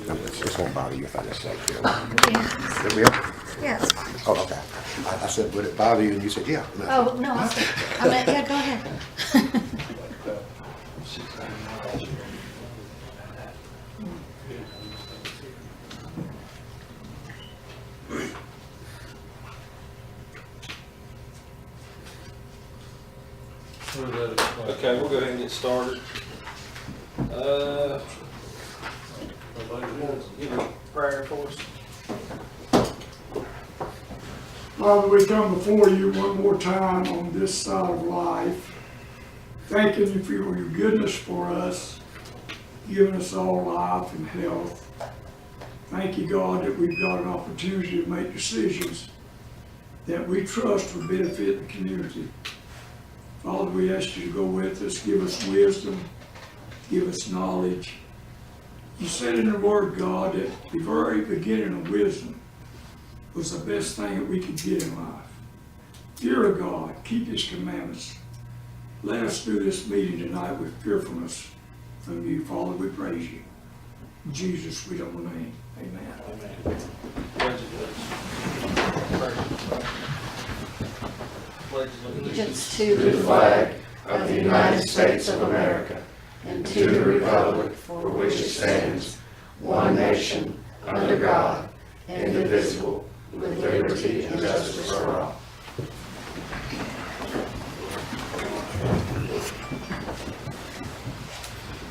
This won't bother you if I just say Bill. Yeah, It will? yeah, it's fine. Oh, okay. I said, would it bother you? And you said, yeah. No. Oh, no, I meant, yeah, go ahead. Okay, we'll go ahead and get started. Give a prayer for us. Father, we come before you one more time on this side of life, thanking you for your goodness for us, giving us all life and health. Thank you, God, that we've got an opportunity to make decisions that we trust will benefit the community. Father, we ask you to go with us, give us wisdom, give us knowledge. You said in the Word, God, that the very beginning of wisdom was the best thing that we could get in life. Fear of God, keep His commandments. Let us do this meeting tonight with fearfulness from you. Father, we praise you. In Jesus' sweet holy name, amen. Amen. Pledge allegiance. Allegiance to the flag of the United States of America and to the republic for which it stands, one nation, under God, indivisible, with liberty and justice for all.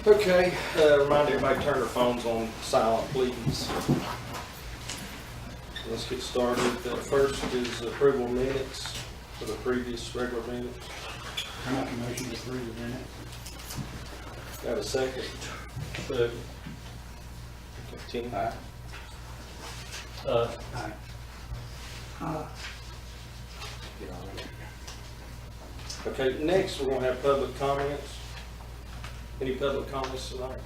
Okay, remind everybody to turn their phones on silent, please. Let's get started. First is approval of minutes for the previous regular minutes. I make a motion to approve the minutes. Got a second? Second. Tim? Aye. Okay, next we're gonna have public comments. Any public comments tonight?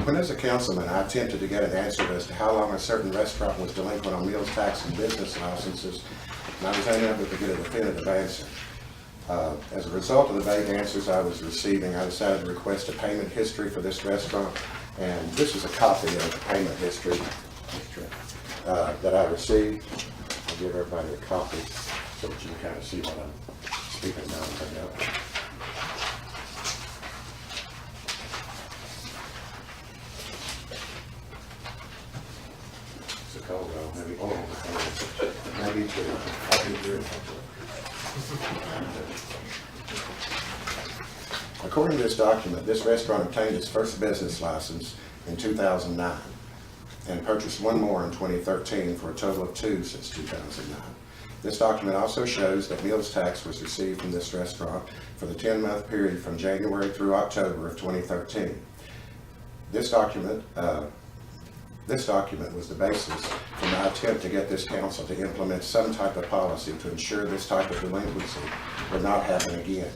When as a councilman, I attempted to get an answer as to how long a certain restaurant was delinquent on meals tax and business licenses, and I was unable to get a definitive answer. As a result of the vague answers I was receiving, I decided to request a payment history for this restaurant, and this is a copy of the payment history that I received. I'll give everybody a copy so that you can kind of see what I'm speaking about. It's a cold though, maybe, maybe two. I'll be good. According to this document, this restaurant obtained its first business license in 2009 and purchased one more in 2013 for a total of two since 2009. This document also shows that meals tax was received from this restaurant for the 10-month period from January through October of 2013. This document was the basis for my attempt to get this council to implement some type of policy to ensure this type of delinquency would not happen again.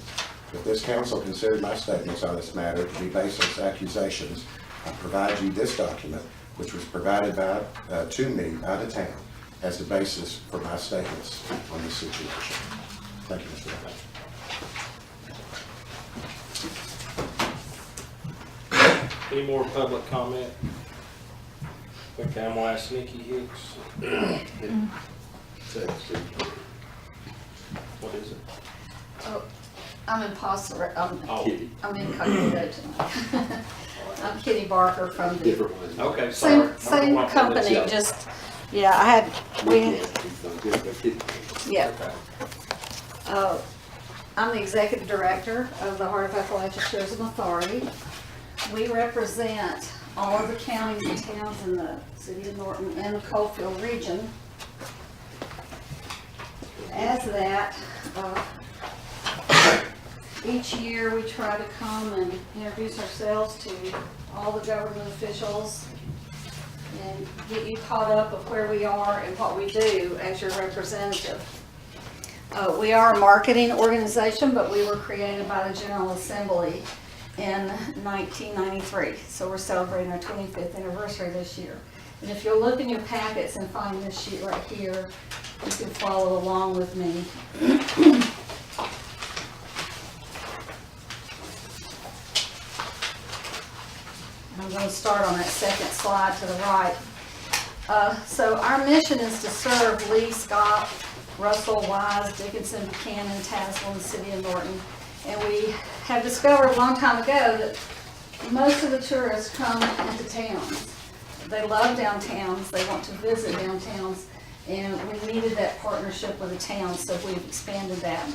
If this council considered my statements on this matter to be baseless accusations, I provide you this document, which was provided to me by the town as the basis for my statements on this situation. Thank you, Mr. President. Any more public comment? Okay, I'm gonna ask Nikki Hicks. What is it? Oh, I'm imposter, Oh, I'm incognito tonight. I'm Kitty Barker from the okay, sorry. same company, just, yeah, yeah. I'm the executive director of the Heart of Appalachia Tourism Authority. We represent all of the counties and towns in the city of Norton and the Coalfield region. As that, each year we try to come and introduce ourselves to all the government officials and get you caught up of where we are and what we do as your representative. We are a marketing organization, but we were created by the General Assembly in 1993. So we're celebrating our 25th anniversary this year. And if you'll look in your packets and find this sheet right here, you can follow along with me. I'm gonna start on that second slide to the right. So our mission is to serve Lee, Scott, Russell, Wise, Dickinson, Buchanan, Tazewell, and the city of Norton. And we have discovered a long time ago that most of the tourists come into towns. They love downtowns, they want to visit downtowns, and we needed that partnership with the town, so we've expanded that.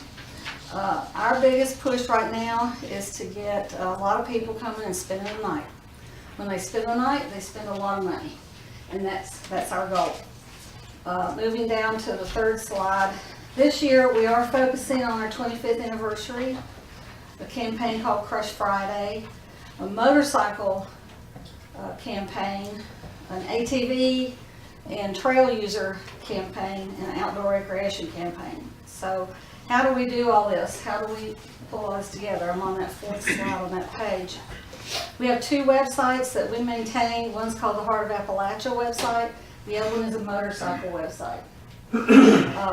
Our biggest push right now is to get a lot of people coming and spending the night. When they spend the night, they spend a lot of money, and that's our goal. Moving down to the third slide. This year, we are focusing on our 25th anniversary, a campaign called Crush Friday, a motorcycle campaign, an ATV and trail user campaign, and an outdoor recreation campaign. So how do we do all this? How do we pull all this together? I'm on that fourth slide on that page. We have two websites that we maintain. One's called the Heart of Appalachia website. The other one is a motorcycle website.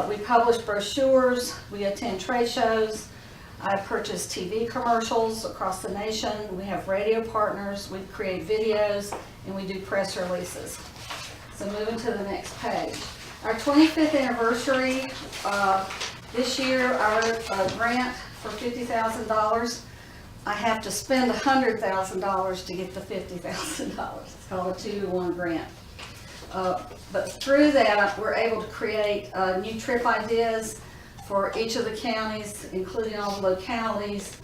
We publish brochures. We attend trade shows. I purchase TV commercials across the nation. We have radio partners. We create videos, and we do press releases. So moving to the next page. Our 25th anniversary, this year our grant for $50,000, I have to spend $100,000 to get the $50,000. It's called a 2-to-1 grant. But through that, we're able to create new trip ideas for each of the counties, including all the localities.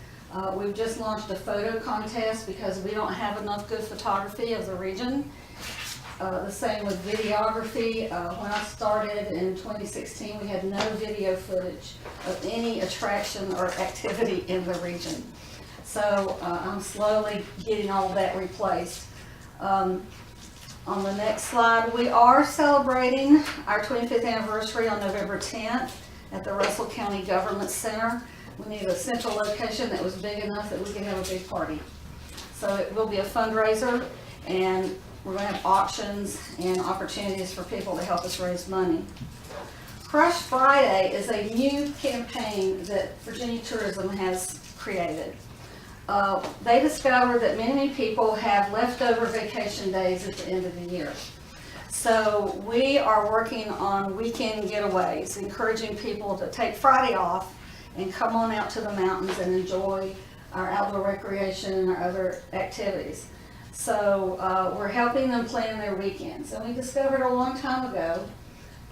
We've just launched a photo contest because we don't have enough good photography of the region. The same with videography. When I started in 2016, we had no video footage of any attraction or activity in the region. So I'm slowly getting all of that replaced. On the next slide, we are celebrating our 25th anniversary on November 10th at the Russell County Government Center. We need a central location that was big enough that we could have a big party. So it will be a fundraiser, and we're going to have auctions and opportunities for people to help us raise money. Crush Friday is a new campaign that Virginia Tourism has created. They discovered that many people have leftover vacation days at the end of the year. So we are working on weekend getaways, encouraging people to take Friday off and come on out to the mountains and enjoy our outdoor recreation and our other activities. So we're helping them plan their weekends. And we discovered a long time ago,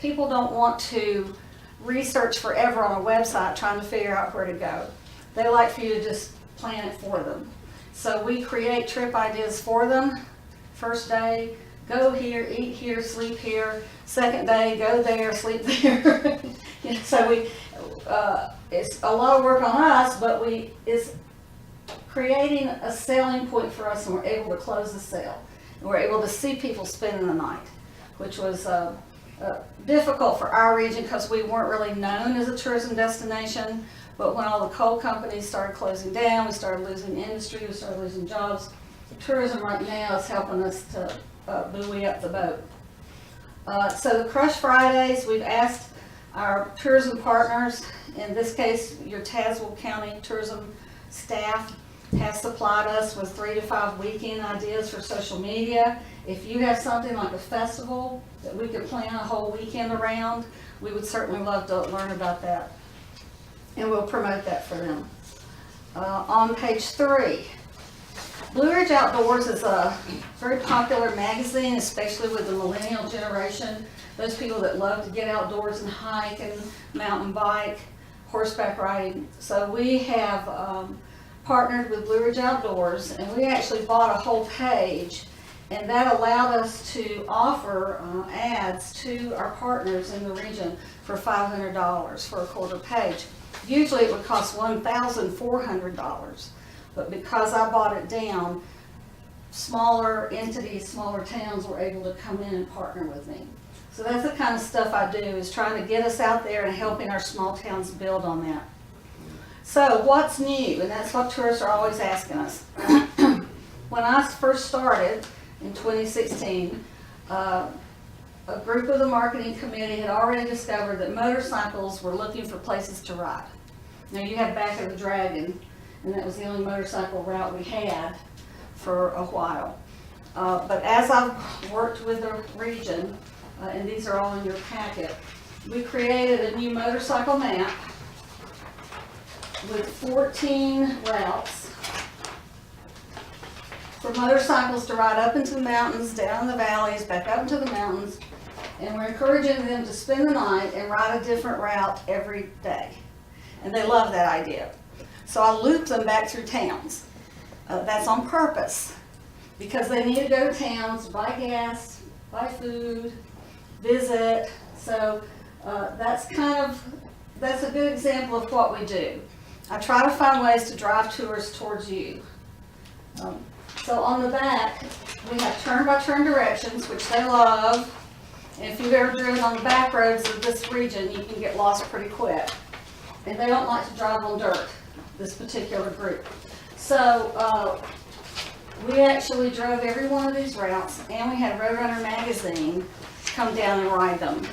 people don't want to research forever on a website trying to figure out where to go. They like for you to just plan it for them. So we create trip ideas for them. First day, go here, eat here, sleep here. Second day, go there, sleep there. So it's a lot of work on us, but it's creating a selling point for us, and we're able to close the sale. And we're able to see people spending the night, which was difficult for our region because we weren't really known as a tourism destination. But when all the coal companies started closing down, we started losing industry, we started losing jobs. So tourism right now is helping us to buoy up the boat. So the Crush Fridays, we've asked our tourism partners, in this case, your Tazewell County tourism staff has supplied us with 3 to 5 weekend ideas for social media. If you have something like a festival that we could plan a whole weekend around, we would certainly love to learn about that. And we'll promote that for them. On page 3, Blue Ridge Outdoors is a very popular magazine, especially with the millennial generation, those people that love to get outdoors and hike and mountain bike, horseback riding. So we have partnered with Blue Ridge Outdoors, and we actually bought a whole page, and that allowed us to offer ads to our partners in the region for $500 for a quarter page. Usually it would cost $1,400, but because I bought it down, smaller entities, smaller towns were able to come in and partner with me. So that's the kind of stuff I do, is trying to get us out there and helping our small towns build on that. So what's new? And that's what tourists are always asking us. When I first started in 2016, a group of the marketing committee had already discovered that motorcycles were looking for places to ride. Now you have Back of the Dragon, and that was the only motorcycle route we had for a while. But as I've worked with the region, and these are all in your packet, we created a new motorcycle map with 14 routes for motorcycles to ride up into the mountains, down the valleys, back up into the mountains. And we're encouraging them to spend the night and ride a different route every day. And they love that idea. So I loop them back through towns. That's on purpose, because they need to go to towns, buy gas, buy food, visit. So that's a good example of what we do. I try to find ways to drive tours towards you. So on the back, we have turn-by-turn directions, which they love. And if you've ever driven on the back roads of this region, you can get lost pretty quick. And they don't like to drive on dirt, this particular group. So we actually drove every one of these routes, and we had Roadrunner magazine come down and ride them.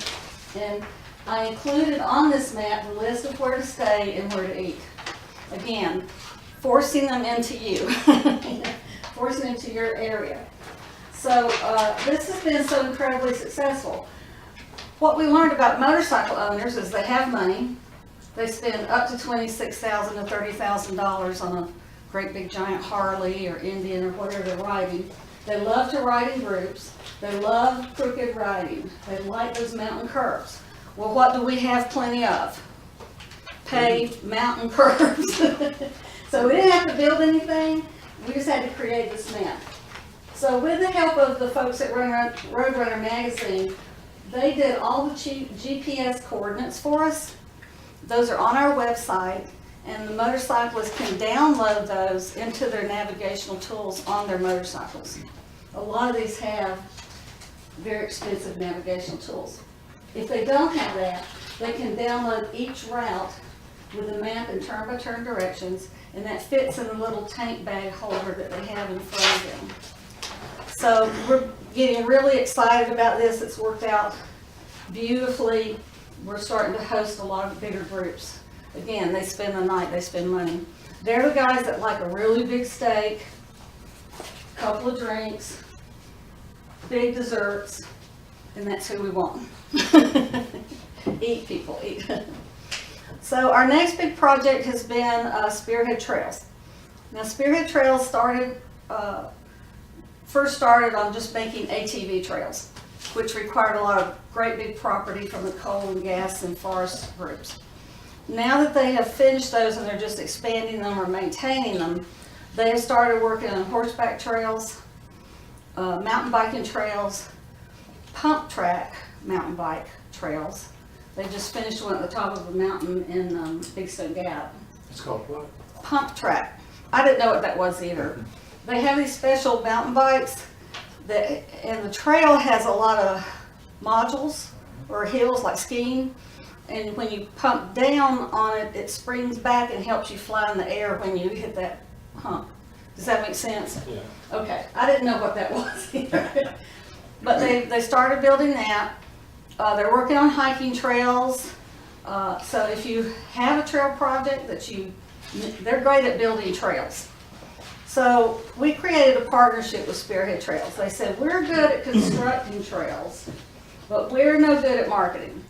And I included on this map the list of where to stay and where to eat. Again, forcing them into you, forcing them to your area. So this has been so incredibly successful. What we learned about motorcycle owners is they have money. They spend up to $26,000 to $30,000 on a great big giant Harley or Indian or whatever they're riding. They love to ride in groups. They love crooked riding. They like those mountain curves. Well, what do we have plenty of? Paved mountain curves. So we didn't have to build anything. We just had to create this map. So with the help of the folks at Roadrunner magazine, they did all the GPS coordinates for us. Those are on our website, and the motorcyclists can download those into their navigational tools on their motorcycles. A lot of these have very expensive navigational tools. If they don't have that, they can download each route with a map and turn-by-turn directions, and that fits in a little tank bag holder that they have in front of them. So we're getting really excited about this. It's worked out beautifully. We're starting to host a lot of bigger groups. Again, they spend the night, they spend money. They're the guys that like a really big steak, a couple of drinks, big desserts, and that's who we want. Eat, people, eat. So our next big project has been Spearhead Trails. Now Spearhead Trails first started on just making ATV trails, which required a lot of great big property from the coal and gas and forest groups. Now that they have finished those and they're just expanding them or maintaining them, they have started working on horseback trails, mountain biking trails, pump track mountain bike trails. They just finished one at the top of a mountain in Big Stone Gap. It's called what? Pump track. I didn't know what that was either. They have these special mountain bikes that, and the trail has a lot of modules or hills like skiing. And when you pump down on it, it springs back and helps you fly in the air when you hit that hump. Does that make sense? Yeah. Okay, I didn't know what that was either. But they started building that. They're working on hiking trails. So if you have a trail project they're great at building trails. So we created a partnership with Spearhead Trails. They said, we're good at constructing trails, but we're no good at marketing.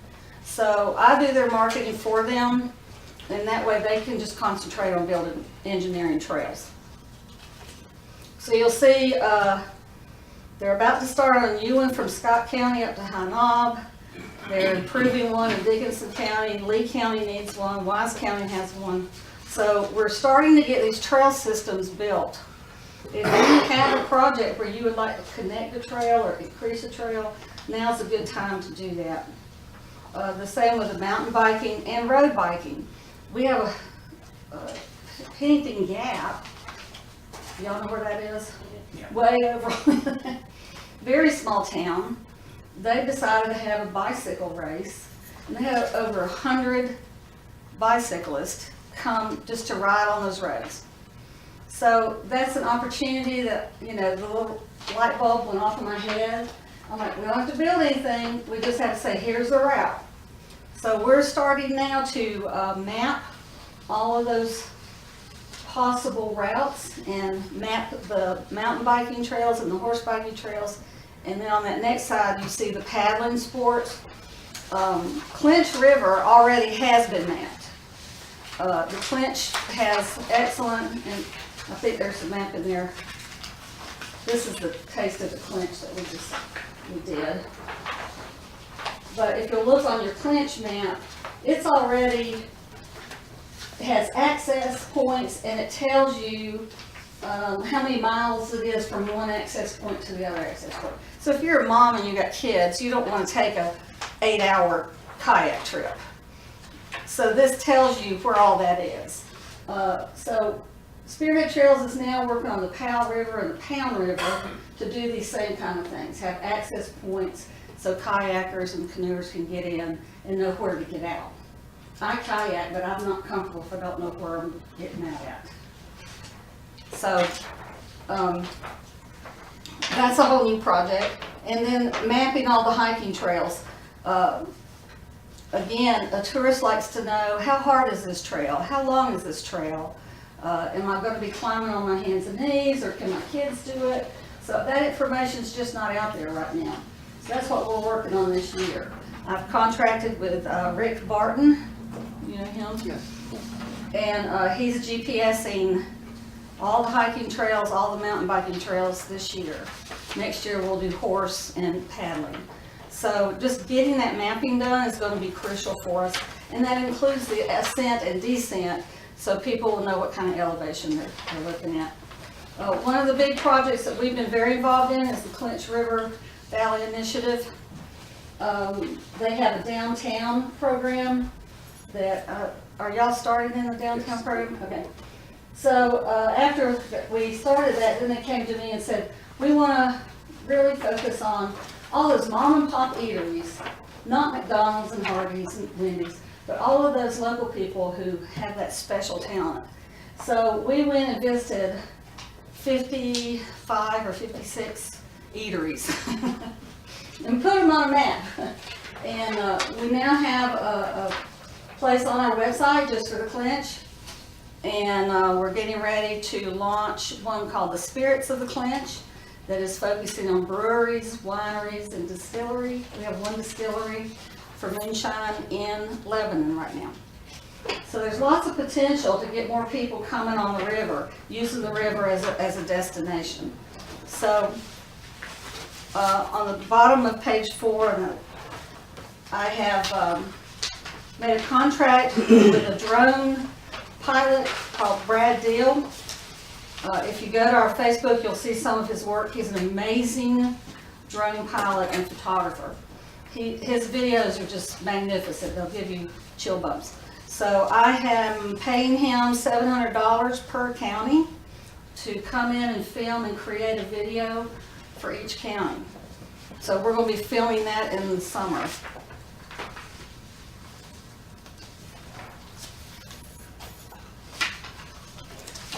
So I do their marketing for them, and that way they can just concentrate on building engineering trails. So you'll see they're about to start on a new one from Scott County up to High Knob. They're improving one in Dickinson County. Lee County needs one. Wise County has one. So we're starting to get these trail systems built. If you have a project where you would like to connect a trail or increase a trail, now's a good time to do that. The same with the mountain biking and road biking. We have a Pennington Gap. Y'all know where that is? Yeah. Way over. Very small town. They decided to have a bicycle race, and they had over 100 bicyclists come just to ride on those roads. So that's an opportunity that, the little light bulb went off in my head. I'm like, we don't have to build anything, we just have to say, here's the route. So we're starting now to map all of those possible routes and map the mountain biking trails and the horse biking trails. And then on that next side, you see the paddling sports. Clinch River already has been mapped. The Clinch has excellent, and I think there's a map in there. This is the taste of the Clinch that we did. But if you look on your Clinch map, it's already has access points, and it tells you how many miles it is from one access point to the other access point. So if you're a mom and you got kids, you don't want to take a 8-hour kayak trip. So this tells you where all that is. So Spearhead Trails is now working on the Powell River and the Pound River to do these same kind of things, have access points so kayakers and canoers can get in and know where to get out. I kayak, but I'm not comfortable if I don't know where I'm getting out at. So, that's a whole new project. And then mapping all the hiking trails. Again, a tourist likes to know, how hard is this trail? How long is this trail? Am I gonna be climbing on my hands and knees, or can my kids do it? So that information's just not out there right now. So that's what we're working on this year. I've contracted with Rick Barton, you know him? Yes. And he's GPSing all the hiking trails, all the mountain biking trails this year. Next year we'll do horse and paddling. So just getting that mapping done is going to be crucial for us. And that includes the ascent and descent, so people will know what kind of elevation they're looking at. One of the big projects that we've been very involved in is the Clinch River Valley Initiative. They have a downtown program that, are y'all started in the downtown program? Okay. So after we started that, then they came to me and said, we want to really focus on all those mom and pop eateries, not McDonald's and Hardee's and Wendy's, but all of those local people who have that special talent. So we went and visited 55 or 56 eateries and put them on a map. And we now have a place on our website just for the Clinch. And we're getting ready to launch one called the Spirits of the Clinch that is focusing on breweries, wineries, and distillery. We have one distillery for moonshine in Lebanon right now. So there's lots of potential to get more people coming on the river, using the river as a destination. So on the bottom of page 4, I have made a contract with a drone pilot called Brad Deal. If you go to our Facebook, you'll see some of his work. He's an amazing drone pilot and photographer. His videos are just magnificent. They'll give you chill bumps. So I am paying him $700 per county to come in and film and create a video for each county. So we're going to be filming that in the summer.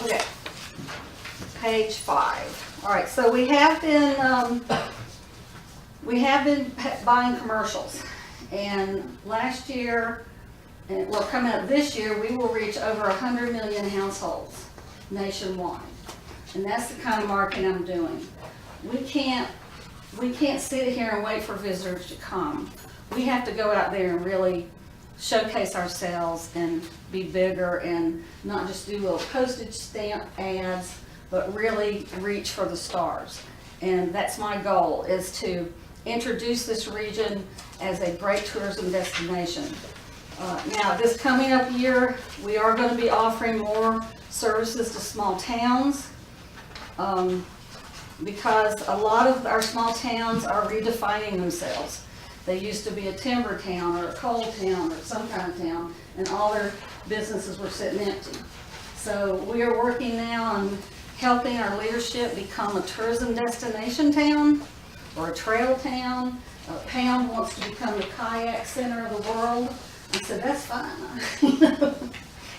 Okay, page 5. All right, so we have been buying commercials, and last year, and well, coming up this year, we will reach over 100 million households nationwide, and that's the kind of marketing I'm doing. We can't sit here and wait for visitors to come. We have to go out there and really showcase ourselves and be bigger, and not just do little postage stamp ads, but really reach for the stars. And that's my goal, is to introduce this region as a great tourism destination. Now, this coming up year, we are going to be offering more services to small towns, because a lot of our small towns are redefining themselves. They used to be a timber town or a coal town or some kind of town, and all their businesses were sitting empty. So we are working now on helping our leadership become a tourism destination town or a trail town. Pound wants to become the kayak center of the world. I said, that's fine.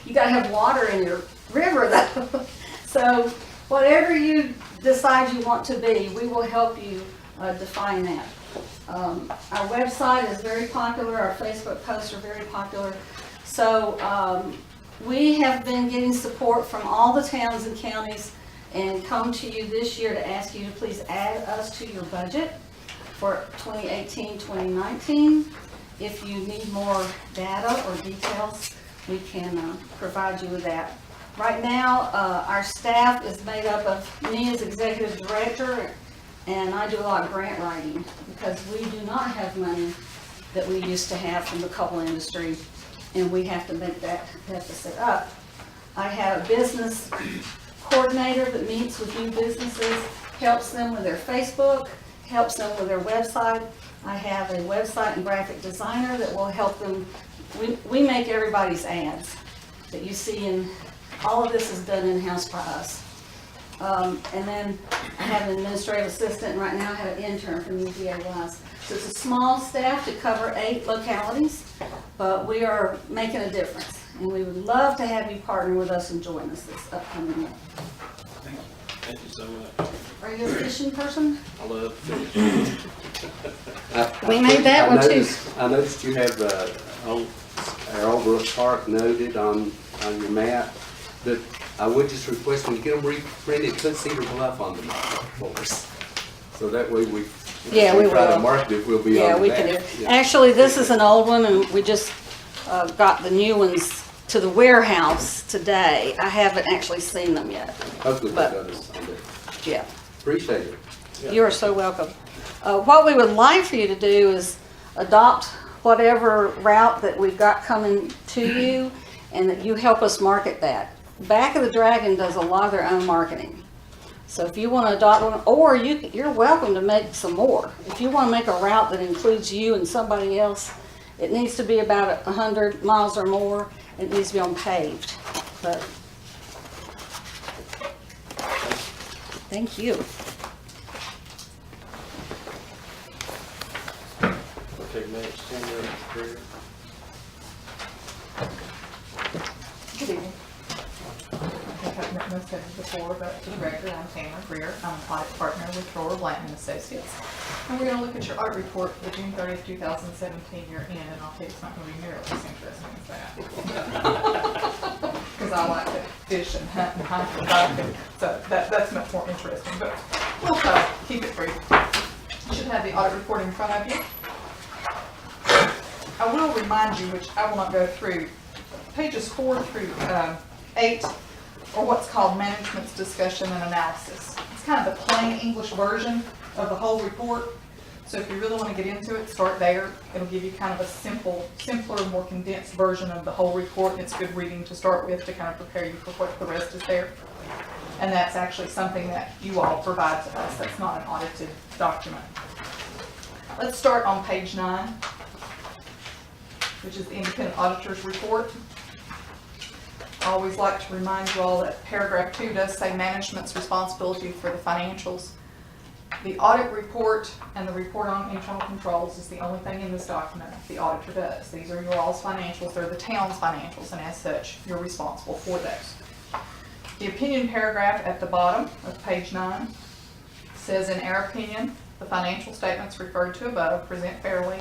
You gotta have water in your river though. So whatever you decide you want to be, we will help you define that. Our website is very popular, our Facebook posts are very popular. So We have been getting support from all the towns and counties and come to you this year to ask you to please add us to your budget for 2018, 2019. If you need more data or details, we can provide you with that. Right now, our staff is made up of me as executive director, and I do a lot of grant writing because we do not have money that we used to have from the coal industry, and we have to make that deficit up. I have a business coordinator that meets with new businesses, helps them with their Facebook, helps them with their website. I have a website and graphic designer that will help them. We make everybody's ads that you see, and all of this is done in-house by us. And then I have an administrative assistant, and right now I have an intern from UVA Wise. So it's a small staff to cover 8 localities, but we are making a difference. And we would love to have you partner with us and join us this upcoming year. Thank you so much. Are you a fishing person? I love fish. We made that one too. I noticed you have our Old Brook Park noted on your map, but I would just request when you get them reprinted, put Cedar Bluff on them for us. So that way we try to will. market it, we'll be Yeah, on we the can do. map. Yeah. Actually, this is an old one, and we just got the new ones to the warehouse today. I haven't actually seen them yet. Hopefully but- they'll us on there. Yeah. Appreciate it. You are so welcome. What we would like for you to do is adopt whatever route that we've got coming to you, and that you help us market that. Back of the Dragon does a lot of their own marketing. So if you want to adopt one, or you're welcome to make some more. If you want to make a route that includes you and somebody else, it needs to be about 100 miles or more. It needs to be on paved. But thank you. Okay, next, Henry Greer. Good evening. I think I've met most of you before, but for the record, I'm Tamara Greer. I'm an audit partner with Thrower Blanton Associates. And we're going to look at your audit report for the June 30th, 2017 year end, and I'll tell you it's not going to be nearly as interesting as that. Because I like to fish and hunt and hike and bike, and so that's much more interesting, but we'll keep it brief. You should have the audit report in front of you. I will remind you, which I will not go through, pages 4 through 8 or what's called management's discussion and analysis. It's kind of the plain English version of the whole report. So if you really want to get into it, start there. It'll give you kind of a simpler, more condensed version of the whole report. It's good reading to start with to kind of prepare you for what the rest is there. And that's actually something that you all provide to us. That's not an audited document. Let's start on page 9, which is the independent auditor's report. I always like to remind you all that paragraph 2 does say management's responsibility for the financials. The audit report and the report on internal controls is the only thing in this document the auditor does. These are your all's financials, they're the town's financials, and as such, you're responsible for those. The opinion paragraph at the bottom of page 9 says, in our opinion, the financial statements referred to above present fairly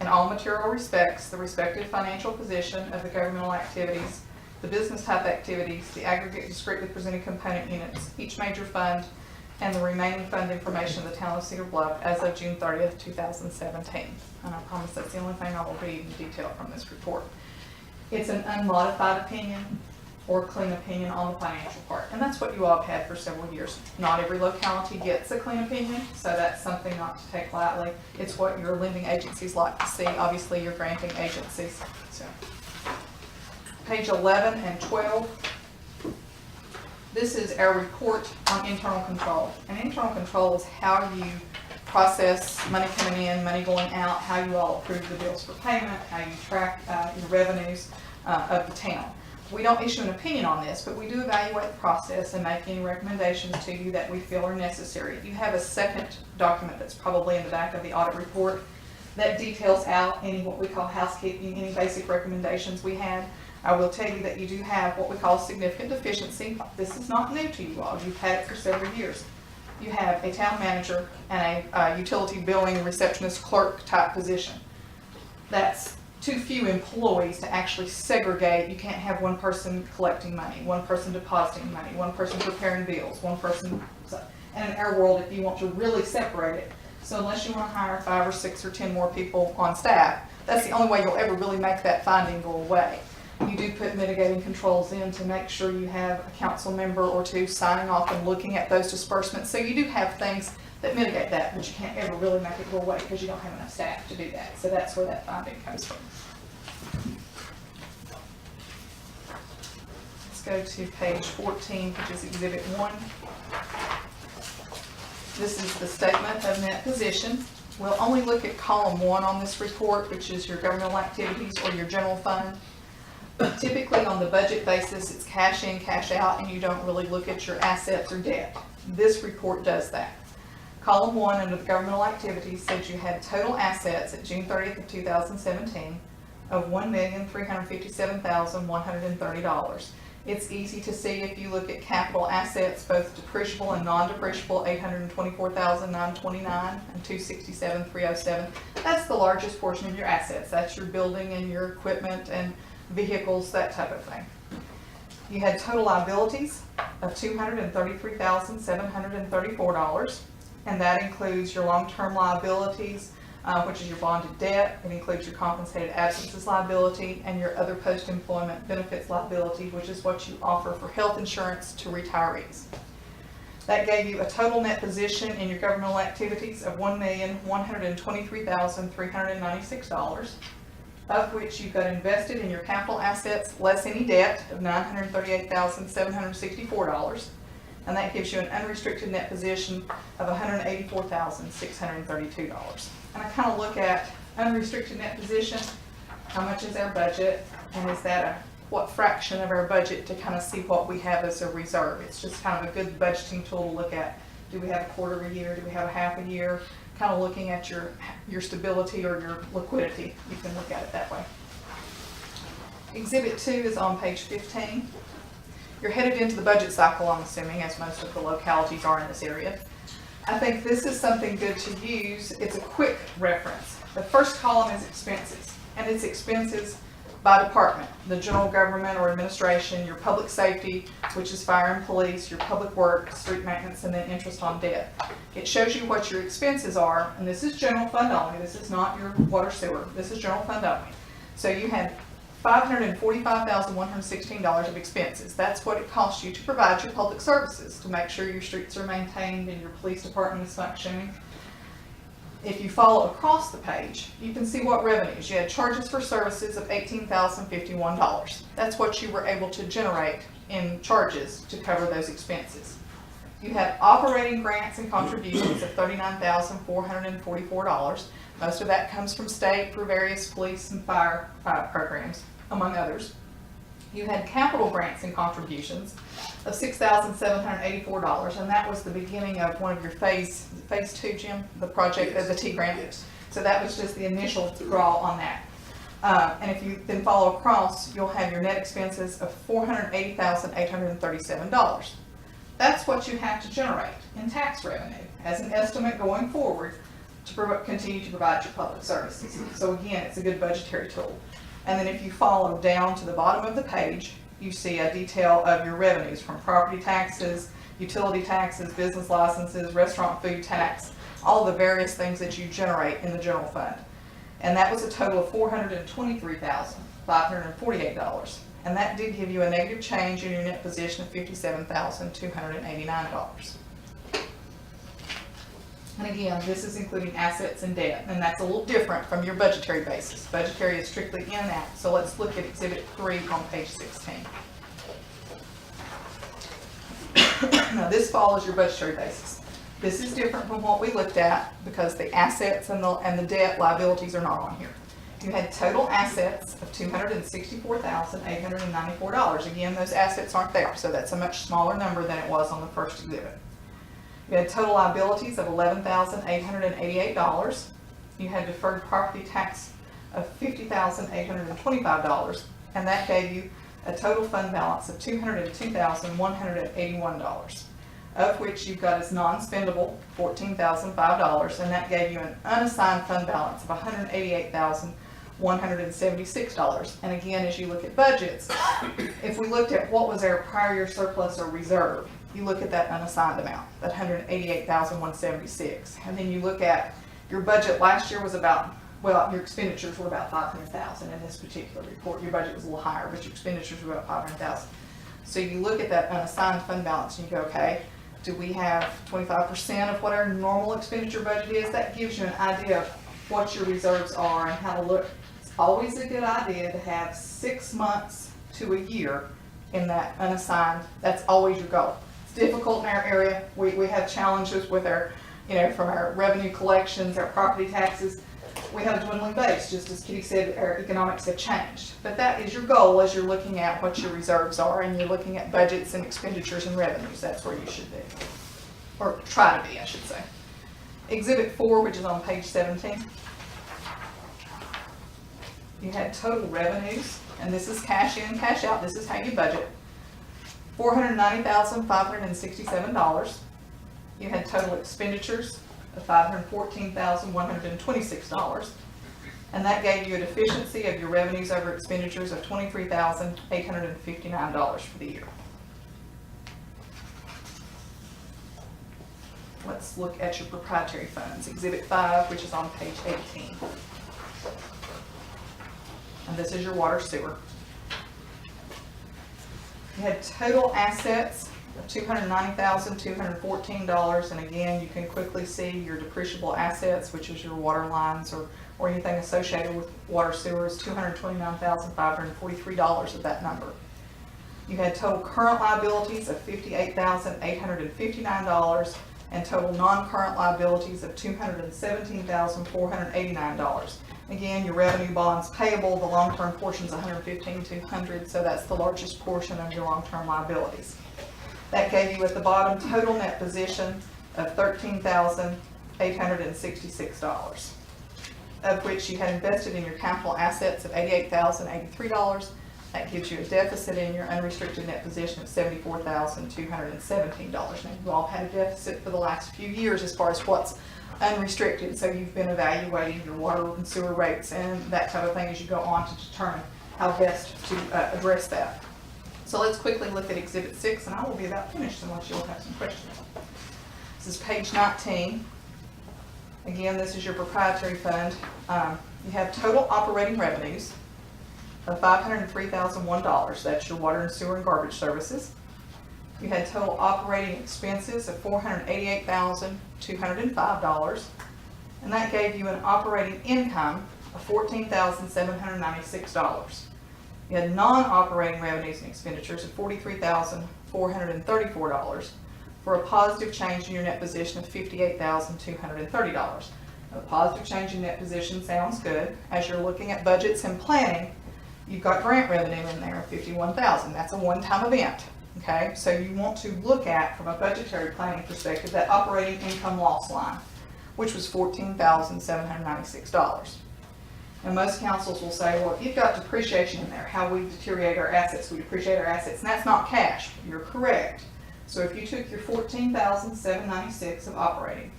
in all material respects the respective financial position of the governmental activities, the business type activities, the aggregate discretely presented component units, each major fund, and the remaining fund information of the town of Cedar Bluff as of June 30th, 2017. And I promise that's the only thing I will read in detail from this report. It's an unmodified opinion or clean opinion on the financial part. And that's what you all have had for several years. Not every locality gets a clean opinion, so that's something not to take lightly. It's what your lending agencies like to see, obviously your granting agencies. So, page 11 and 12. This is our report on internal control. And internal control is how you process money coming in, money going out, how you all approve the bills for payment, how you track your revenues of the town. We don't issue an opinion on this, but we do evaluate the process and make any recommendations to you that we feel are necessary. You have a second document that's probably in the back of the audit report that details out any what we call housekeeping, any basic recommendations we had. I will tell you that you do have what we call significant deficiency. This is not new to you all. You've had it for several years. You have a town manager and a utility billing receptionist clerk type position. That's too few employees to actually segregate. You can't have one person collecting money, one person depositing money, one person preparing bills, one person, and in our world, if you want to really separate it, so unless you want to hire 5 or 6 or 10 more people on staff, that's the only way you'll ever really make that finding go away. You do put mitigating controls in to make sure you have a council member or two signing off and looking at those disbursements. So you do have things that mitigate that, but you can't ever really make it go away because you don't have enough staff to do that. So that's where that finding comes from. Let's go to page 14, which is Exhibit 1. This is the statement of net position. We'll only look at column 1 on this report, which is your governmental activities or your general fund. Typically on the budget basis, it's cash in, cash out, and you don't really look at your assets or debt. This report does that. Column 1 under the governmental activities says you had total assets at June 30th of 2017 of $1,357,130. It's easy to see if you look at capital assets, both depreciable and non-depreciable, $824,929 and $267,307. That's the largest portion of your assets. That's your building and your equipment and vehicles, that type of thing. You had total liabilities of $233,734, and that includes your long-term liabilities, which is your bonded debt. It includes your compensated absences liability and your other post-employment benefits liability, which is what you offer for health insurance to retirees. That gave you a total net position in your governmental activities of $1,123,396, of which you've got invested in your capital assets less any debt of $938,764. And that gives you an unrestricted net position of $184,632. And I kind of look at unrestricted net position, how much is our budget, and is that what fraction of our budget, to kind of see what we have as a reserve. It's just kind of a good budgeting tool to look at. Do we have a quarter of a year? Do we have a half a year? Kind of looking at your stability or your liquidity. You can look at it that way. Exhibit 2 is on page 15. You're headed into the budget cycle, I'm assuming, as most of the localities are in this area. I think this is something good to use. It's a quick reference. The first column is expenses, and it's expenses by department, the general government or administration, your public safety, which is fire and police, your public works, street maintenance, and then interest on debt. It shows you what your expenses are, and this is general fund only. This is not your water sewer. This is general fund only. So you had $545,116 of expenses. That's what it costs you to provide your public services, to make sure your streets are maintained and your police department is functioning. If you follow across the page, you can see what revenues. You had charges for services of $18,051. That's what you were able to generate in charges to cover those expenses. You had operating grants and contributions of $39,444. Most of that comes from state for various police and fire programs, among others. You had capital grants and contributions of $6,784, and that was the beginning of one of your phase 2, Jim, the project, Yes. the T grant. Yes. So that was just the initial draw on that. And if you then follow across, you'll have your net expenses of $480,837. That's what you have to generate in tax revenue as an estimate going forward to continue to provide your public services. So again, it's a good budgetary tool. And then if you follow down to the bottom of the page, you see a detail of your revenues from property taxes, utility taxes, business licenses, restaurant food tax, all the various things that you generate in the general fund. And that was a total of $423,548. And that did give you a negative change in your net position of $57,289. And again, this is including assets and debt, and that's a little different from your budgetary basis. Budgetary is strictly in and out. So let's look at Exhibit 3 on page 16. Now this follows your budgetary basis. This is different from what we looked at because the assets and the debt liabilities are not on here. You had total assets of $264,894. Again, those assets aren't there, so that's a much smaller number than it was on the first exhibit. You had total liabilities of $11,888. You had deferred property tax of $50,825, and that gave you a total fund balance of $202,181, of which you've got as non-spendable $14,005, and that gave you an unassigned fund balance of $188,183. $176. And again, as you look at budgets, if we looked at what was our prior year surplus or reserve, you look at that unassigned amount, that $188,176. And then you look at your budget last year was about, well, your expenditures were about $500,000 in this particular report. Your budget was a little higher, but your expenditures were about $500,000. So you look at that unassigned fund balance and you go, okay, do we have 25% of what our normal expenditure budget is? That gives you an idea of what your reserves are and how to look. It's always a good idea to have 6 months to a year in that unassigned. That's always your goal. It's difficult in our area. We have challenges with our, from our revenue collections, our property taxes. We have a dwindling base, just as Kitty said, our economics have changed. But that is your goal as you're looking at what your reserves are and you're looking at budgets and expenditures and revenues. That's where you should be, or try to be, I should say. Exhibit 4, which is on page 17. You had total revenues, and this is cash in, cash out. This is how you budget. $490,567. You had total expenditures of $514,126. And that gave you a deficiency of your revenues over expenditures of $23,859 for the year. Let's look at your proprietary funds. Exhibit 5, which is on page 18. And this is your water sewer. You had total assets of $290,214, and again, you can quickly see your depreciable assets, which is your water lines or anything associated with water sewers, $229,543 of that number. You had total current liabilities of $58,859 and total non-current liabilities of $217,489. Again, your revenue bonds payable, the long-term portion is $115,200, so that's the largest portion of your long-term liabilities. That gave you at the bottom total net position of $13,866, of which you had invested in your capital assets of $88,083. That gives you a deficit in your unrestricted net position of $74,217. Now, you all had a deficit for the last few years as far as what's unrestricted, so you've been evaluating your water and sewer rates and that type of thing as you go on to determine how best to address that. So let's quickly look at Exhibit 6, and I will be about finished unless you'll have some questions. This is page 19. Again, this is your proprietary fund. You have total operating revenues of $503,001. That's your water and sewer and garbage services. You had total operating expenses of $488,205, and that gave you an operating income of $14,796. You had non-operating revenues and expenditures of $43,434 for a positive change in your net position of $58,230. Now, the positive change in net position sounds good. As you're looking at budgets and planning, you've got grant revenue in there of $51,000. That's a one-time event. Okay, so you want to look at, from a budgetary planning perspective, that operating income loss line, which was $14,796. And most councils will say, well, if you've got depreciation in there, how we deteriorate our assets, we depreciate our assets, and that's not cash. You're correct. So if you took your $14,796 of operating,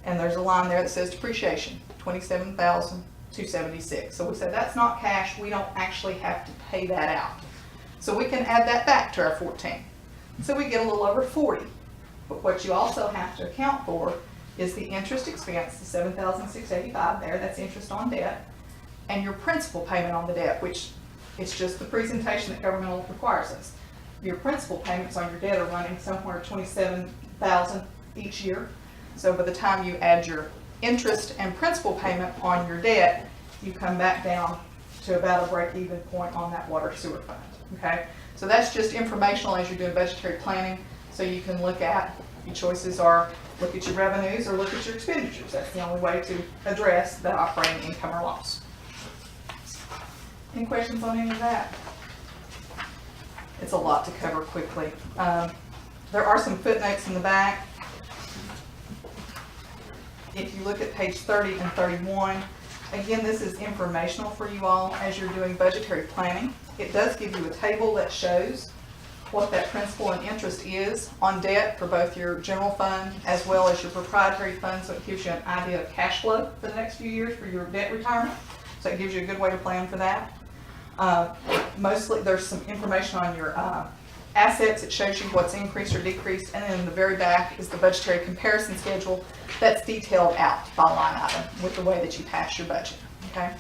and there's a line there that says depreciation, $27,276. So we said that's not cash. We don't actually have to pay that out. So we can add that back to our 14. So we get a little over 40. But what you also have to account for is the interest expense, the $7,685 there, that's interest on debt, and your principal payment on the debt, which is just the presentation that governmental requires us. Your principal payments on your debt are running somewhere $27,000 each year. So by the time you add your interest and principal payment on your debt, you come back down to about a break-even point on that water sewer fund. Okay, so that's just informational as you're doing budgetary planning, so you can look at, your choices are look at your revenues or look at your expenditures. That's the only way to address the operating income or loss. Any questions on any of that? It's a lot to cover quickly. There are some footnotes in the back. If you look at page 30 and 31, again, this is informational for you all as you're doing budgetary planning. It does give you a table that shows what that principal and interest is on debt for both your general fund as well as your proprietary fund, so it gives you an idea of cash flow for the next few years for your debt retirement. So it gives you a good way to plan for that. Mostly, there's some information on your assets. It shows you what's increased or decreased, and then in the very back is the budgetary comparison schedule that's detailed out by line item with the way that you pass your budget, okay?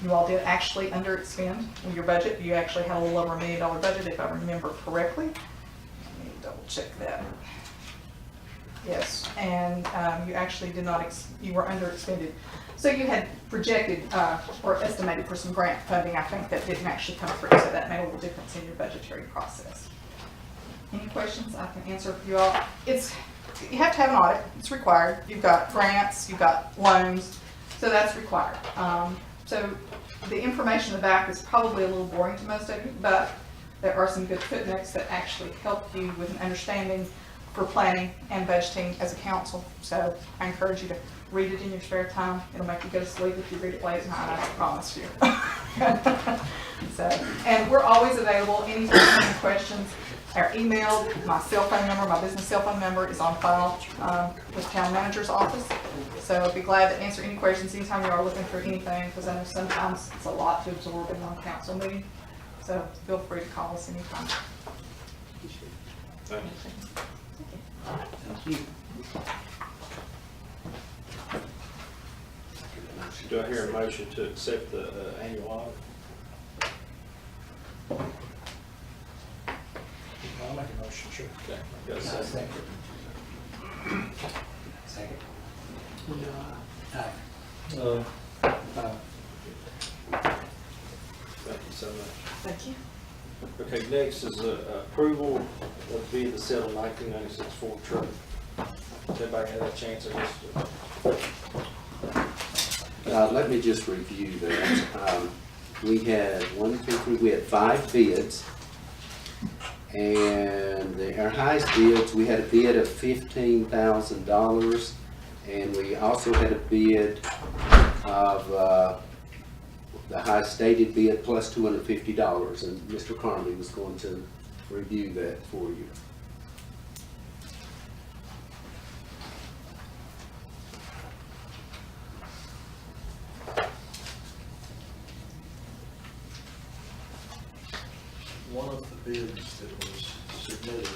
You all did actually under expend your budget. You actually had a little over $1 million budget, if I remember correctly. Let me double check that. Yes, and you actually did not, you were under expended. So you had projected or estimated for some grant funding, I think, that didn't actually come through, so that made a little difference in your budgetary process. Any questions I can answer for you all? You have to have an audit, it's required. You've got grants, you've got loans, so that's required. So the information in the back is probably a little boring to most of you, but there are some good footnotes that actually help you with an understanding for planning and budgeting as a council. So I encourage you to read it in your spare time. It'll make you go to sleep if you read it late at night, I promise you. So, and we're always available, anytime, any questions. Our email, my cell phone number, my business cell phone number is on file with town manager's office. So I'd be glad to answer any questions anytime you are looking for anything, because I know sometimes it's a lot to absorb in one council meeting. So feel free to call us anytime. Thank you. Thank you. Do I hear a motion to accept the annual audit? I'll make a motion, sure. Okay, got a second. Second. Thank you so much. Thank you. Okay, next is approval of bid to sell a 1996 Ford truck. Has everybody had a chance, I guess? Let me just review that. We had 5 bids. And our highest bids, we had a bid of $15,000, and we also had a bid of the highest stated bid plus $250, and Mr. Carney was going to review that for you. One of the bids that was submitted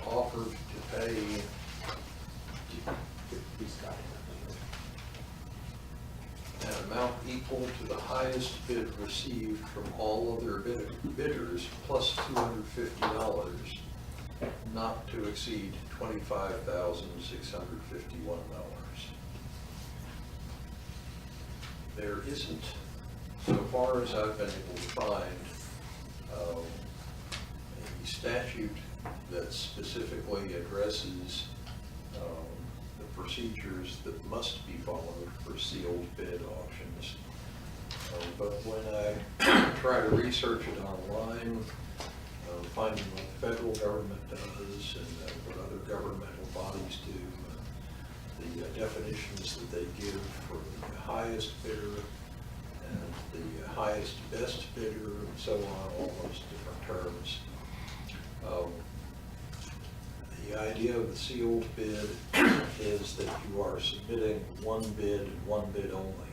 offered to pay an amount equal to the highest bid received from all other bidders plus $250, not to exceed $25,651. There isn't, so far as I've been able to find, a statute that specifically addresses the procedures that must be followed for sealed bid auctions. But when I try to research it online, finding what the federal government does and what other governmental bodies do, the definitions that they give for the highest bidder and the highest best bidder and so on, all those different terms. The idea of the sealed bid is that you are submitting one bid and one bid only.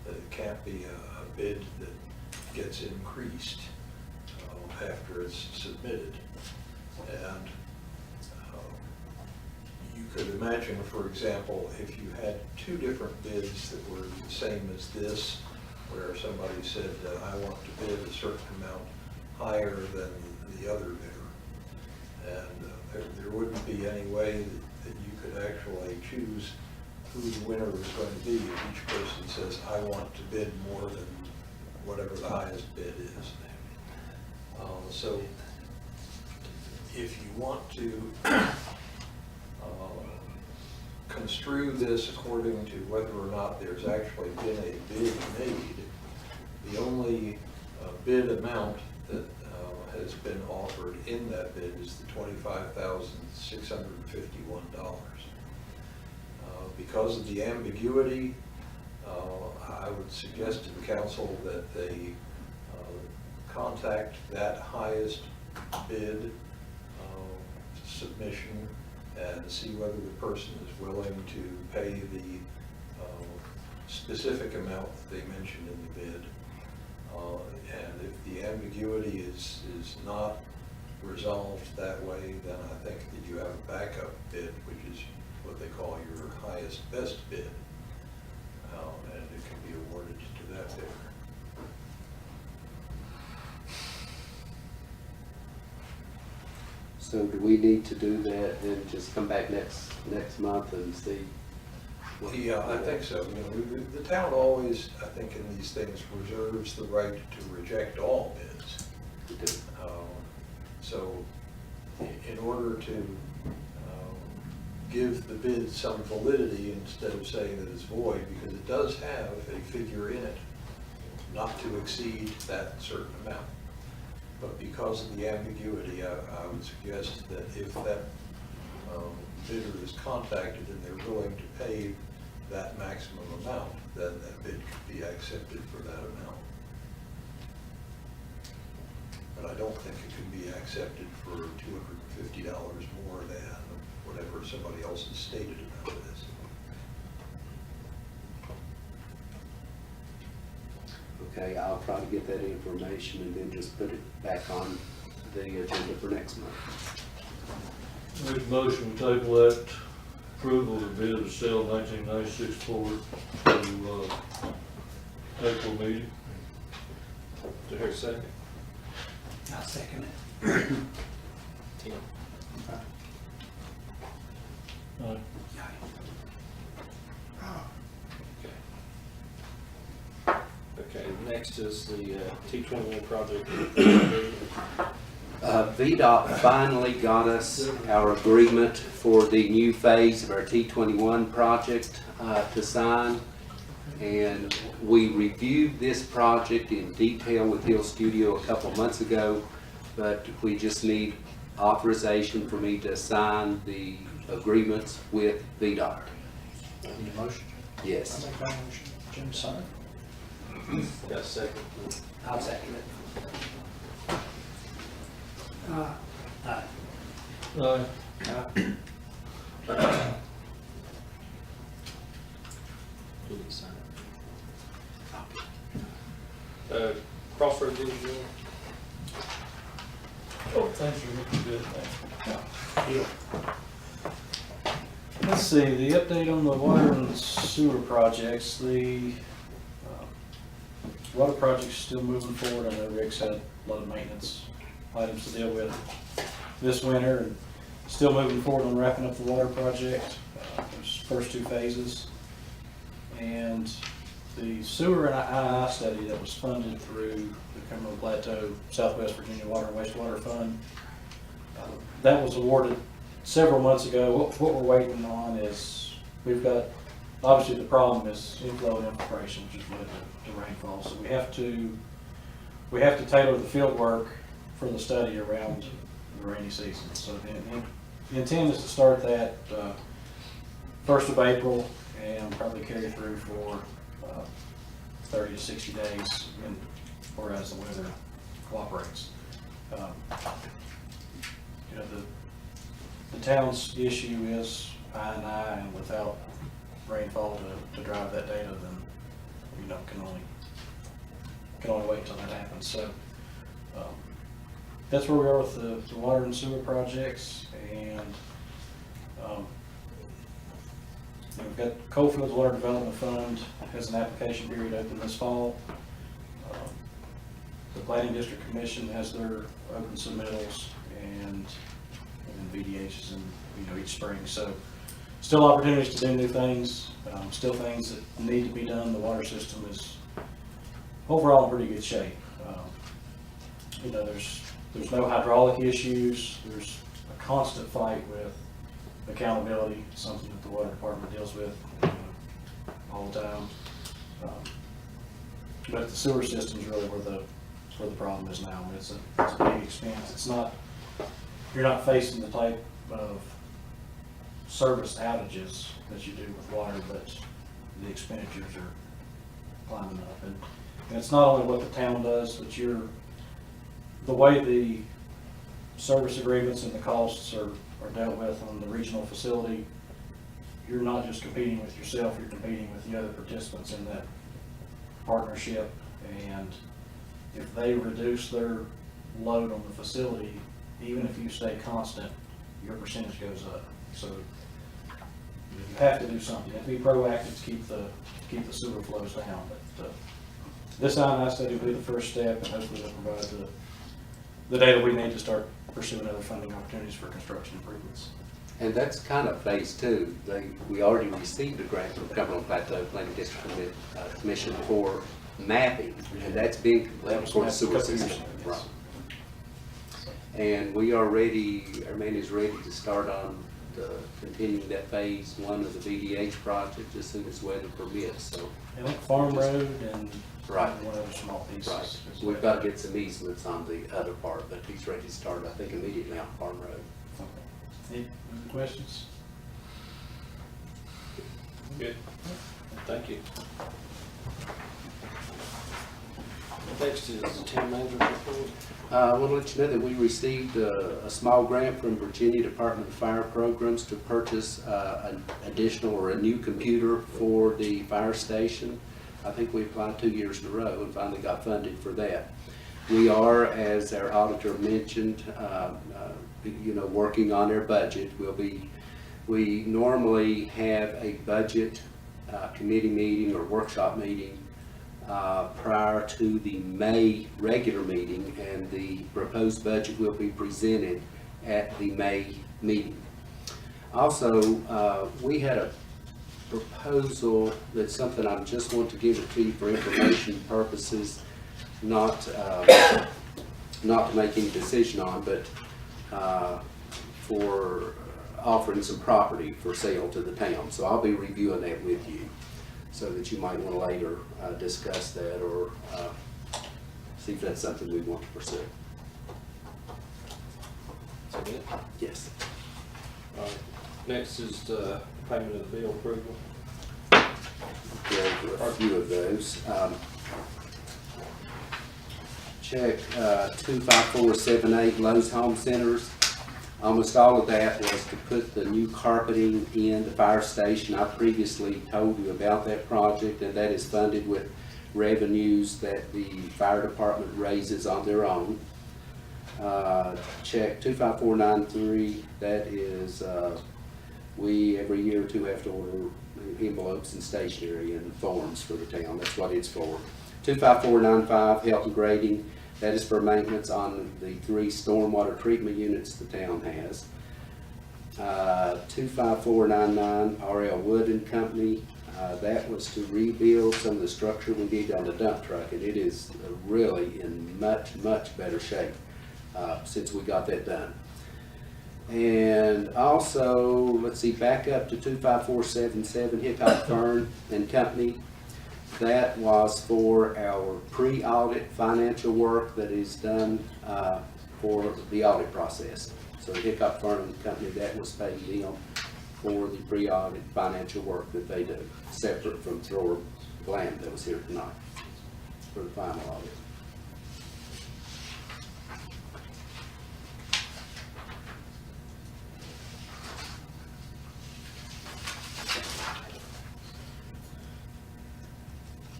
That it can't be a bid that gets increased after it's submitted. And you could imagine, for example, if you had 2 different bids that were the same as this, where somebody said, I want to bid a certain amount higher than the other bidder. And there wouldn't be any way that you could actually choose who the winner was going to be if each person says, I want to bid more than whatever the highest bid is. So if you want to construe this according to whether or not there's actually been a bid made, the only bid amount that has been offered in that bid is the $25,651. Because of the ambiguity, I would suggest to the council that they submission and see whether the person is willing to pay the specific amount that they mentioned in the bid. And if the ambiguity is not resolved that way, then I think that you have a backup bid, which is what they call your highest best bid. And it can be awarded to that bidder. So do we need to do that and just come back next month and see? Yeah, I think so. You know, the town always, I think in these things, reserves the right to reject all bids. So in order to give the bid some validity instead of saying that it's void, because it does have a figure in it, not to exceed that certain amount. But because of the ambiguity, I would suggest that if that bidder is contacted and they're willing to pay that maximum amount, then that bid could be accepted for that amount. But I don't think it can be accepted for $250 more than whatever somebody else has stated about this. Okay, I'll try to get that information and then just put it back on the agenda for next month. Make a motion to table that approval of the bid of sale 1996 Ford to April meeting. Do I hear a second? I'll second it. Tim? Aye. Okay, next is the T-21 project. VDOT finally got us our agreement for the new phase of our T-21 project to sign. And we reviewed this project in detail with Hill Studio a couple months ago, but we just need authorization for me to sign the agreements with VDOT. Need a motion? I'll Yes. make that motion. Jim, sign. Got a second? I'll second it. Aye. Aye. Who can sign it? Crossroads Engineering? Oh, thanks for looking good, thanks. Let's see, the update on the water and sewer projects. The water project's still moving forward. I know Rick's had a lot of maintenance items to deal with this winter, and still moving forward on wrapping up the water project. There's first two phases. And the sewer and II study that was funded through the Cumberland Plateau Southwest Virginia Water and Wastewater Fund, that was awarded several months ago. What we're waiting on is, we've got, obviously the problem is inflow and infiltration, which is related to rainfall. So we have to tailor the field work for the study around the rainy season. So the intent is to start that 1st of April and probably carry through for 30 to 60 days, or as the weather cooperates. You know, the town's issue is I&I, and without rainfall to drive that data, then, you know, can only wait until that happens. So that's where we are with the water and sewer projects. And we've got Coalfields Water Development Fund has an application period open this fall. The Planning District Commission has their open submittals, and VDH is in, you know, each spring. So still opportunities to do new things, still things that need to be done. The water system is overall in pretty good shape. You know, there's no hydraulic issues. There's a constant fight with accountability, something that the water department deals with all the time. But the sewer system is really where the problem is now. It's a big expense. It's not, you're not facing the type of service outages that you do with water, but the expenditures are climbing up. And it's not only what the town does, but the way the service agreements and the costs are are dealt with on the regional facility, you're not just competing with yourself, you're competing with the other participants in that partnership. And if they reduce their load on the facility, even if you stay constant, your percentage goes up. So you have to do something. You have to be proactive to keep the sewer flows down. But this time, I said it would be the first step, and hopefully they'll provide the data we need to start pursuing other funding opportunities for construction improvements. And that's kind of phase two. We already received a grant from Cumberland Plateau Planning District Commission for mapping, and that's being completed for the sewer system. Right. And we are ready, our man is ready to start on continuing that phase one of the VDH project as soon as weather permits, so. And like Farm Road and Right. one other small piece. Right. We've got to get some easements on the other part, but he's ready to start, I think, immediately on Farm Road. Any questions? Good. Thank you. Next is the town manager's report. I want to let you know that we received a small grant from Virginia Department of Fire Programs to purchase an additional or a new computer for the fire station. I think we applied 2 years in a row and finally got funded for that. We are, as our auditor mentioned, working on our budget. We normally have a budget committee meeting or workshop meeting prior to the May regular meeting, and the proposed budget will be presented at the May meeting. Also, we had a proposal that's something I just want to give it to you for information purposes, not to make any decision on, but for offering some property for sale to the town. So I'll be reviewing that with you, so that you might want to later discuss that or see if that's something we want to pursue. Is that it? Yes. All right. Next is the payment of the bill approval. There are a few of those. Check 25478 Lowe's Home Centers. Almost all of that was to put the new carpeting in the fire station. I previously told you about that project, and that is funded with revenues that the fire department raises on their own. Check 25493, that is, we every year or two have to order envelopes and stationery and forms for the town. That's what it's for. 25495, health and grading. That is for maintenance on the 3 stormwater treatment units the town has. 25499, RL Wood and Company. That was to rebuild some of the structure we did on the dump truck, and it is really in much, much better shape since we got that done. And also, let's see, back up to 25477, Hickok Fern and Company. That was for our pre-audit financial work that is done for the audit process. So Hickok Fern and Company, that was paid them for the pre-audit financial work that they do, separate from Thrower Bland that was here tonight for the final audit.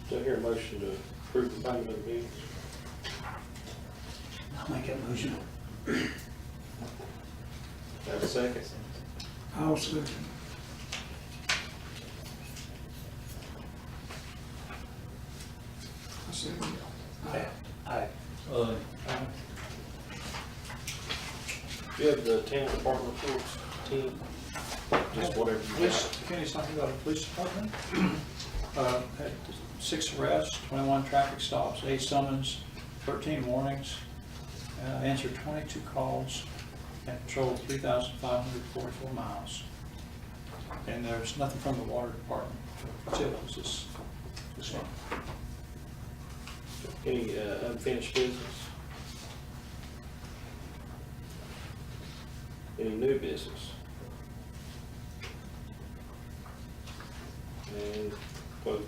Do I hear a motion to approve the payment of the bills? I'll make that motion. Have a second? I'll second. I second. Aye. Do you have the town department reports, team? Just whatever you got. Kenny's talking about the police department. Had 6 arrests, 21 traffic stops, 8 summons, 13 warnings, answered 22 calls, and patrolled 3,544 miles. And there's nothing from the water department for utilities this month. Any unfinished business? Any new business? And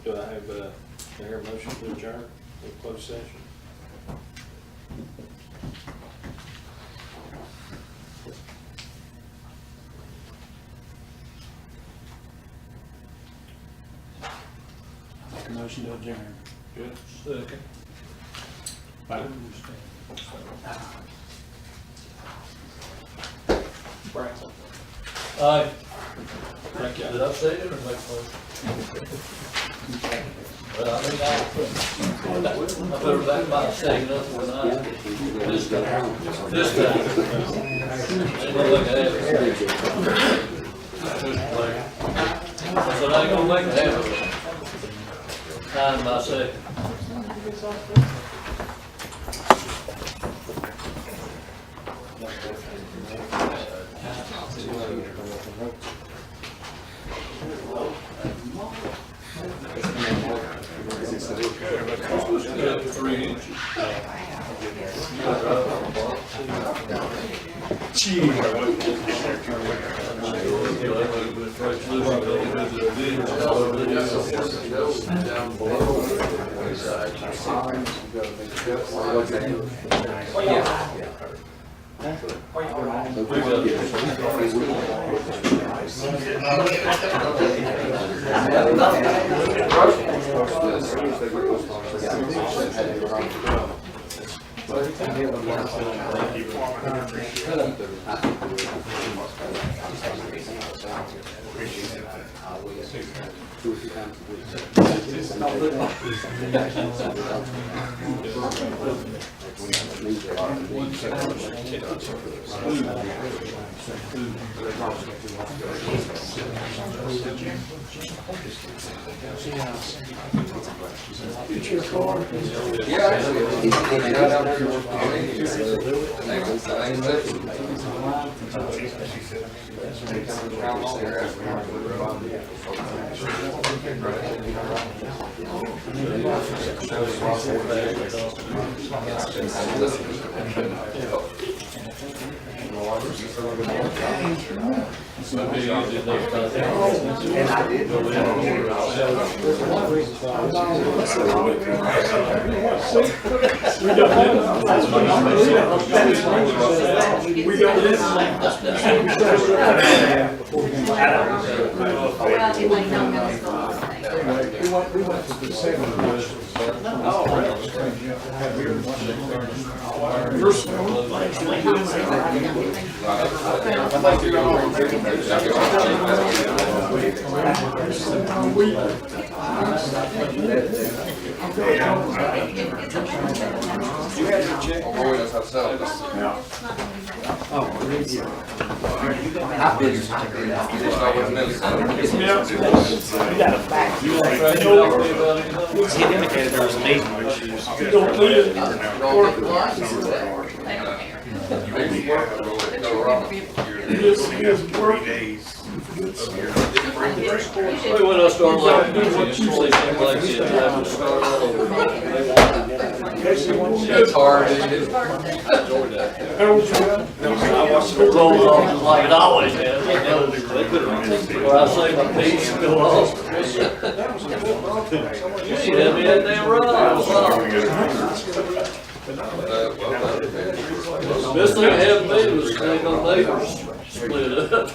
do I have a motion to adjourn in closed session? motion to adjourn. Good, second. Braxton. Aye. Thank you. Did I say it or make a motion? Well, I mean, I better back my second up when I, this time. Ain't gonna look at it. I said, I ain't gonna make a half of it. Time my second. Good, 3 inches. Get your card. He indicated there was an aging issues. You don't need it. It is work. Hey, when I start like, it's like, I start all over. It's hard, isn't it? I enjoyed that. Rolls off like it always has. Or I say my piece and go off. You should have me that damn run. Best thing I have made was staying on neighbors. Split up.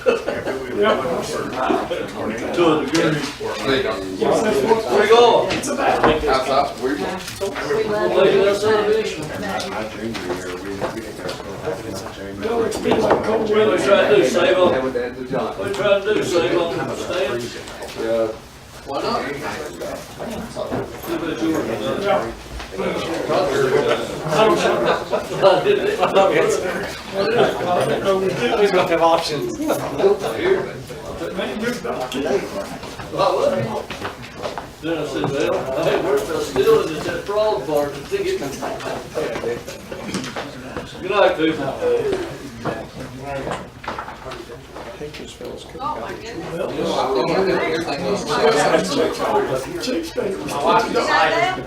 To a degree. Where you going? Outside, We We'll make it that subdivision. my junior year, we didn't go to school. Well, it's been like cold What are weather. we trying to do, save on, what are we trying to do, save on stamps? Why not? See what yours is. We don't have options. Then I said, well, hey, we're still in that frog part, the ticket. Good night, people. Oh, my goodness. Chicks stay. You got that?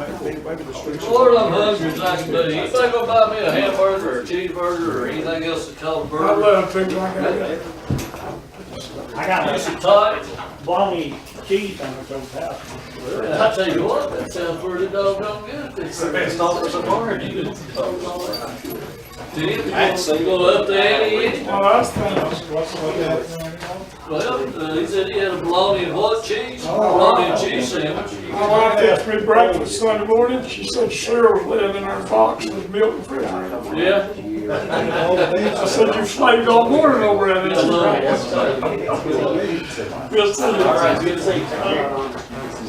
Lord, I'm hungry as I can be. You think gonna buy me a hamburger or a cheeseburger or anything else that's called a I burger? love people like that. I got You some tight? bologna cheese on the house. I tell you what, that sounds pretty doggone good. It's the best offer so far. You can. Tim, you go up there, Eddie? Well, I was thinking, Well, he said he had a bologna and what cheese, bologna and cheese sandwich. my wife asked me breakfast Sunday morning, she said Cheryl's living in her box with milk and refrigerator. Yeah. I said, you slaved all morning over there, didn't you? Good to see you. All right, good to see you.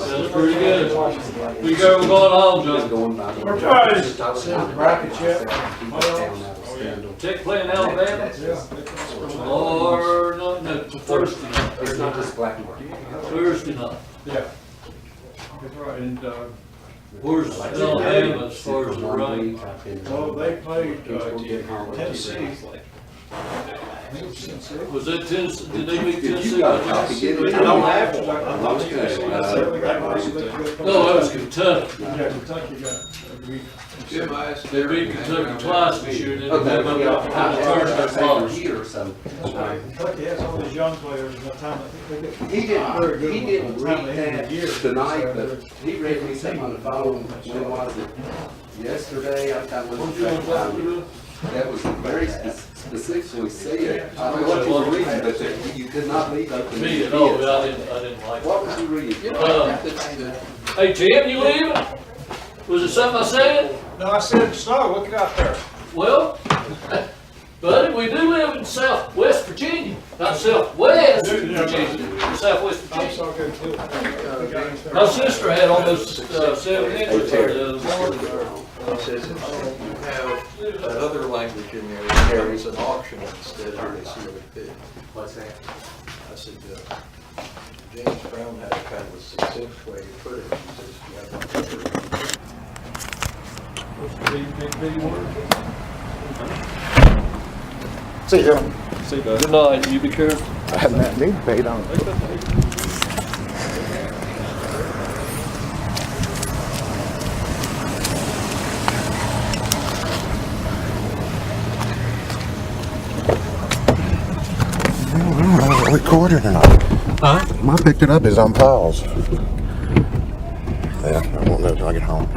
Sounds pretty good. We go, we're going home, John. Check playing Alabama? Or, no, Thursday night. It's not just black and white. Thursday night. Yeah. That's right, and, Where's Alabama as far as the rain? well, they played, Tennessee. Was that Tennessee, did they beat If Tennessee? you got a copy, get it. I don't have to. No, that was Kentucky. Yeah, Kentucky got, Jim, I asked They beat Kentucky twice this year, didn't they? Okay, yeah. Thursday night. Here, so. Kentucky has all these young players, and the time, I think they get. He didn't Time read they end that the year. tonight, but he read me something on the phone, when was it? Yesterday, I kind of looked at that was very specifically said. I don't know what you were reading, but that you could not leave open. Me your at all, kids. I didn't like it. What was you reading? Hey, Tim, you leaving? Was it something I said? No, I said snow, look it out there. Well, buddy, we do live in Southwest Virginia, not Southwest Virginia, Southwest I'm Virginia. so good too. My sister had almost 7 inches the other morning. It says if you have that other language in there, there is an auction instead of a sealed bid. What's that? I said, James Brown had a kind of a succinct way to put it. He says, you have that See you. See you, bud. Good night, you be careful. I haven't had any paid on it. Recorded or not? Huh? I picked it up. It's on pause. Yeah, I won't know till I get home.